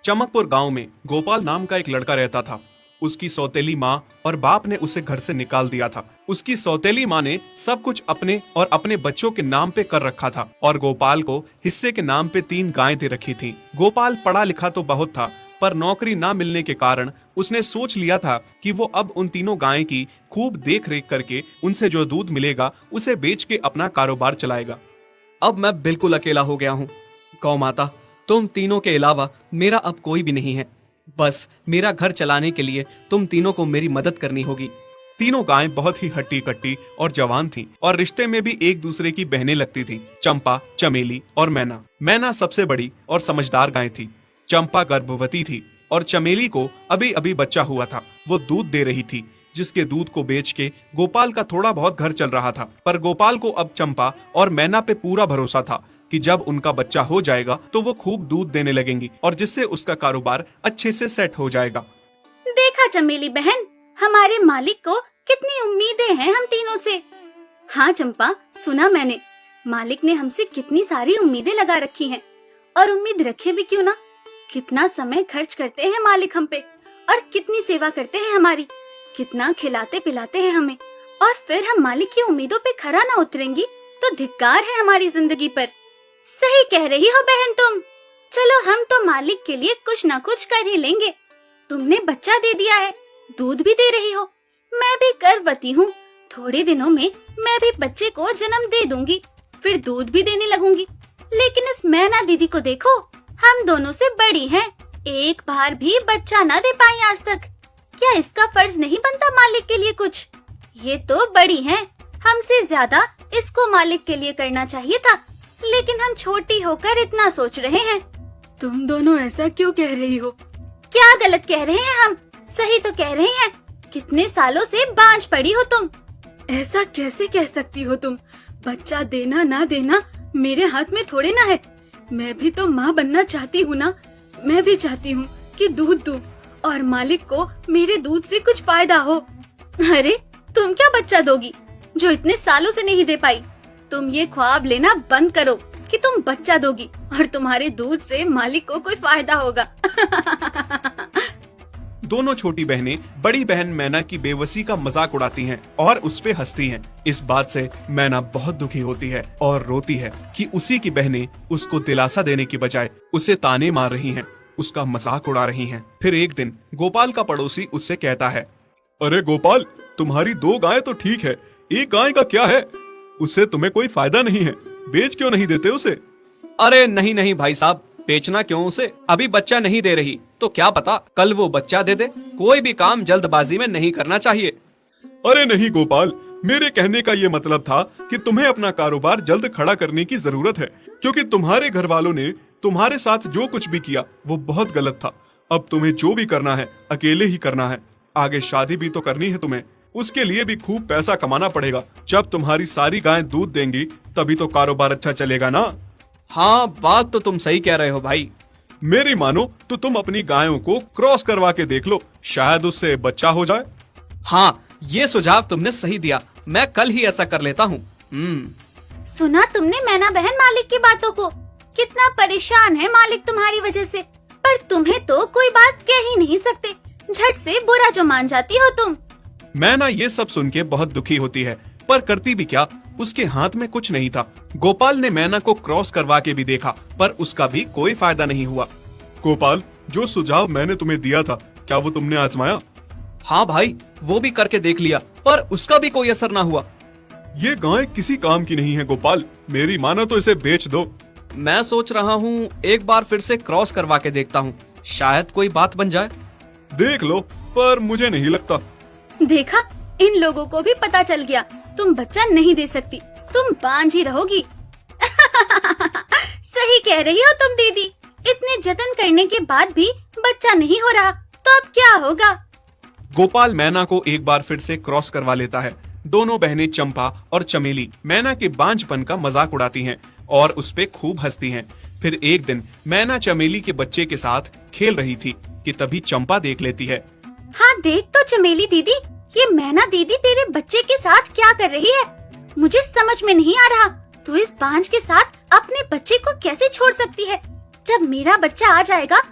चमकपुर गांव में गोपाल नाम का एक लड़का रहता था। उसकी सौतेली माँ और बाप ने उसे घर से निकाल दिया था। उसकी सौतेली माँ ने सब कुछ अपने और अपने बच्चों के नाम पे कर रखा था और गोपाल को हिस्से के नाम पे 3 गायें दे रखी थीं। गोपाल पढ़ा लिखा तो बहुत था, पर नौकरी ना मिलने के कारण उसने सोच लिया था कि वो अब उन तीनों गायें की खूब देख रेख करके उनसे जो दूध मिलेगा उसे बेच के अपना कारोबार चलाएगा। अब मैं बिल्कुल अकेला हो गया हूँ। गौ माता, तुम तीनों के अलावा मेरा अब कोई भी नहीं है। बस मेरा घर चलाने के लिए तुम तीनों को मेरी मदद करनी होगी। तीनों गायें बहुत ही हट्टी कट्टी और जवान थीं और रिश्ते में भी एक दूसरे की बहनें लगती थीं। चंपा, चमेली और मैना। मैना सबसे बड़ी और समझदार गाय थी। चंपा गर्भवती थी और चमेली को अभी अभी बच्चा हुआ था। वो दूध दे रही थी, जिसके दूध को बेच के गोपाल का थोड़ा बहुत घर चल रहा था। पर गोपाल को अब चंपा और मैना पे पूरा भरोसा था कि जब उनका बच्चा हो जाएगा तो वो खूब दूध देने लगेंगी और जिससे उसका कारोबार अच्छे से सेट हो जाएगा। देखा चमेली बहन, हमारे मालिक को कितनी उम्मीदें हैं हम तीनों से। हाँ चंपा, सुना मैंने, मालिक ने हमसे कितनी सारी उम्मीदें लगा रखी हैं। और उम्मीद रखे भी क्यों ना, कितना समय खर्च करते हैं मालिक हम पे और कितनी सेवा करते हैं हमारी, कितना खिलाते पिलाते हैं हमें। और फिर हम मालिक की उम्मीदों पे खरा ना उतरेंगी तो धिक्कार है हमारी जिंदगी पर। सही कह रही हो बहन तुम। चलो हम तो मालिक के लिए कुछ ना कुछ कर ही लेंगे। तुमने बच्चा दे दिया है, दूध भी दे रही हो, मैं भी गर्भवती हूँ। थोड़े दिनों में मैं भी बच्चे को जन्म दे दूंगी, फिर दूध भी देने लगूंगी। लेकिन इस मैना दीदी को देखो, हम दोनों से बड़ी हैं, एक बार भी बच्चा ना दे पाई आज तक। क्या इसका फर्ज नहीं बनता मालिक के लिए कुछ? ये तो बड़ी हैं, हमसे ज्यादा इसको मालिक के लिए करना चाहिए था, लेकिन हम छोटी होकर इतना सोच रहे हैं। तुम दोनों ऐसा क्यों कह रही हो? क्या गलत कह रहे हैं हम? सही तो कह रहे हैं। कितने सालों से बांझ पड़ी हो तुम। ऐसा कैसे कह सकती हो तुम? बच्चा देना ना देना मेरे हाथ में थोड़े ना है। मैं भी तो माँ बनना चाहती हूँ ना। मैं भी चाहती हूँ कि दूध दूँ और मालिक को मेरे दूध से कुछ फायदा हो। अरे तुम क्या बच्चा दोगी जो इतने सालों से नहीं दे पाई? तुम ये ख्वाब लेना बंद करो कि तुम बच्चा दोगी और तुम्हारे दूध से मालिक को कोई फायदा होगा। दोनों छोटी बहनें बड़ी बहन मैना की बेबसी का मजाक उड़ाती हैं और उस पे हंसती हैं। इस बात से मैना बहुत दुखी होती है और रोती है कि उसी की बहनें उसको दिलासा देने की बजाय उसे ताने मार रही हैं, उसका मजाक उड़ा रही हैं। फिर एक दिन गोपाल का पड़ोसी उससे कहता है, अरे गोपाल, तुम्हारी 2 गायें तो ठीक है, एक गाय का क्या है? उससे तुम्हें कोई फायदा नहीं है, बेच क्यों नहीं देते उसे? अरे नहीं नहीं भाई साहब, बेचना क्यों उसे? अभी बच्चा नहीं दे रही तो क्या पता कल वो बच्चा दे दे। कोई भी काम जल्दबाजी में नहीं करना चाहिए। अरे नहीं गोपाल, मेरे कहने का ये मतलब था कि तुम्हें अपना कारोबार जल्द खड़ा करने की जरूरत है, क्योंकि तुम्हारे घर वालों ने तुम्हारे साथ जो कुछ भी किया वो बहुत गलत था। अब तुम्हें जो भी करना है अकेले ही करना है। आगे शादी भी तो करनी है तुम्हें, उसके लिए भी खूब पैसा कमाना पड़ेगा। जब तुम्हारी सारी गायें दूध देंगी तभी तो कारोबार अच्छा चलेगा ना। हाँ, बात तो तुम सही कह रहे हो भाई। मेरी मानो तो तुम अपनी गायों को क्रॉस करवा के देख लो, शायद उससे बच्चा हो जाए। हाँ, ये सुझाव तुमने सही दिया, मैं कल ही ऐसा कर लेता हूँ। सुना तुमने मैना बहन मालिक की बातों को? कितना परेशान है मालिक तुम्हारी वजह से, पर तुम्हें तो कोई बात कह ही नहीं सकते। झट से बुरा जो मान जाती हो तुम। मैना ये सब सुन के बहुत दुखी होती है, पर करती भी क्या, उसके हाथ में कुछ नहीं था। गोपाल ने मैना को क्रॉस करवा के भी देखा, पर उसका भी कोई फायदा नहीं हुआ। गोपाल, जो सुझाव मैंने तुम्हें दिया था, क्या वो तुमने आजमाया? हाँ भाई, वो भी करके देख लिया, पर उसका भी कोई असर ना हुआ। ये गाय किसी काम की नहीं है गोपाल, मेरी मानो तो इसे बेच दो। मैं सोच रहा हूँ एक बार फिर से क्रॉस करवा के देखता हूँ, शायद कोई बात बन जाए। देख लो, पर मुझे नहीं लगता। देखा, इन लोगों को भी पता चल गया, तुम बच्चा नहीं दे सकती, तुम बांझ ही रहोगी। सही कह रही हो तुम दीदी, इतने जतन करने के बाद भी बच्चा नहीं हो रहा तो अब क्या होगा? गोपाल मैना को एक बार फिर से क्रॉस करवा लेता है। दोनों बहनें चंपा और चमेली मैना के बांझपन का मजाक उड़ाती हैं और उस पे खूब हंसती हैं। फिर एक दिन मैना चमेली के बच्चे के साथ खेल रही थी कि तभी चंपा देख लेती है। हाँ देख तो चमेली दीदी, ये मैना दीदी तेरे बच्चे के साथ क्या कर रही है? मुझे समझ में नहीं आ रहा, तू इस बांझ के साथ अपने बच्चे को कैसे छोड़ सकती है? जब मेरा बच्चा आ जाएगा